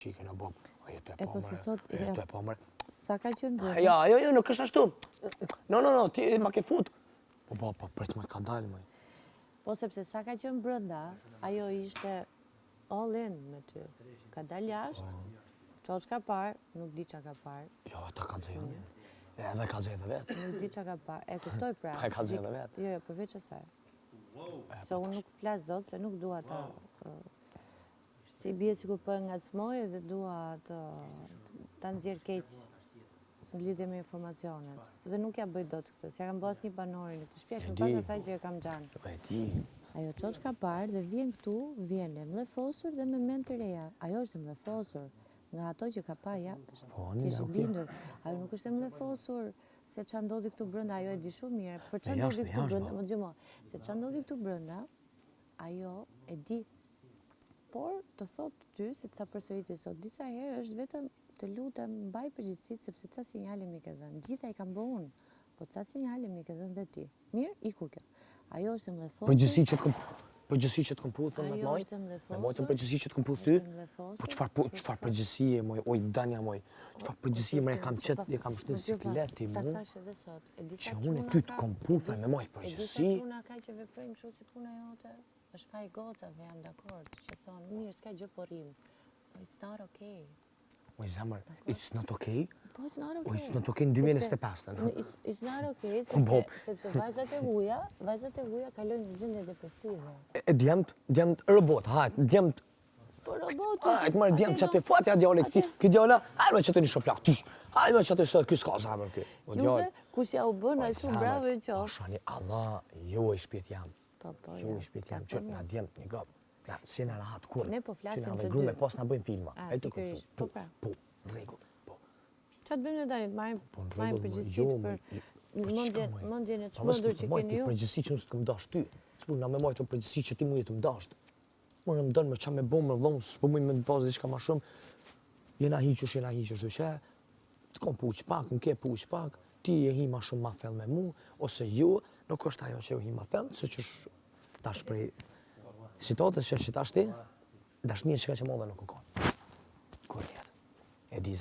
Qike në bom. E po se sot... Sa ka qenë brenda? Jo, nuk është ashtu. No, ti ma ke fut. Po, pret me ka dalë, moj. Po sepse sa ka qenë brenda, ajo ishte all in me ty. Ka dalë jashtë, qoç ka parë, nuk di qa ka parë. Jo, ata ka dzejnë. Edhe ka dzejnë dhe vetë. Nuk di qa ka parë. E kuptoj pra. E ka dzejnë dhe vetë. Jo, përveç asaj. Se unë nuk flas dot, se nuk dua ta... Se i bie sikur po e ngacmoj dhe dua ta nxjerr keq në lidhje me informacionet. Dhe nuk ja bëj dot këtë, se kam bas një banori në të shtëpia, më pak asaj që e kam gjanë. E di. Ajo çoç ka parë dhe vjen këtu, vjen e mllefosur dhe me mend të reja. Ajo është e mllefosur nga ato që ka pa jashtë. Ti je i bindur. Ajo nuk është e mllefosur se ç'a ndodhi këtu brenda, ajo e di shumë mirë. Për ç'a ndodhi këtu brenda, më dëgjoj, se ç'a ndodhi këtu brenda, ajo e di. Por të thot ty, se të sa përsëriti sot, disa herë është vetëm të lutem mbaj përgjithësitë sepse ca sinjale mi ke dhënë. Gjitha i kam bë unë, po ca sinjale mi ke dhënë dhe ti. Mirë, iku kjo. Ajo është e mllefosur. Përgjithësi që të kom puthën me moj? Me mojtën përgjithësi që të kom puthë ty? Po qëfar përgjithësie, moj, oj, danja, moj. Qëfar përgjithësie, moj, e kam shtë në sikleti mu. Ta thash edhe sot. Që unë e ty të kom puthën me moj përgjithësi. E disa quna ka që veprojmë kështu si puna jote. është faj gocave, jam dakord, që thonë, mirë, s'ka gjë po rrim. Po, it's not okay. Oj, zemër, it's not okay? Po, it's not okay. O, it's not okay në 2025. It's not okay, sepse vajzat e huja kalojnë në gjendje depresive. E djemt robot, hajt, djemt... Po, robot... Hajt, marë djemt që të fatja djale këti, këtë djale, hajt me që të një shoplak, tysh, hajt me që të së, kësë ka zemër këtë. Juve, kush ja u bën, a shumë bravo e qo. Shani, Allah, jo e shpjet jam. Jo e shpjet jam, që nga djemt një gëp. Si në rahat kur, ne po flasim që nga të me grume, pos nga bëjmë filma. Po, pra. Po, në regull, po. Qa të bëjmë në danit, majmë përgjësit për mëndjen e të shmëndur që keni ju? Përgjësi që nësë të këmë dasht ty. Së nga me majtë përgjësi që ti mu jetë më dasht. Më në më dënë me qa me bomë, më dhomë, së pëmujnë me të bazë diçka ma shumë. Jena hiqësh, duqe, të kom puq pak, më ke puq pak, ti e hi ma shumë ma fell me mu, ose ju, nuk është ajo që e hi ma fell, se që është tash prej situatës që tash ti, dashnia që ka që modhe nuk u konë. Kur jetë. E di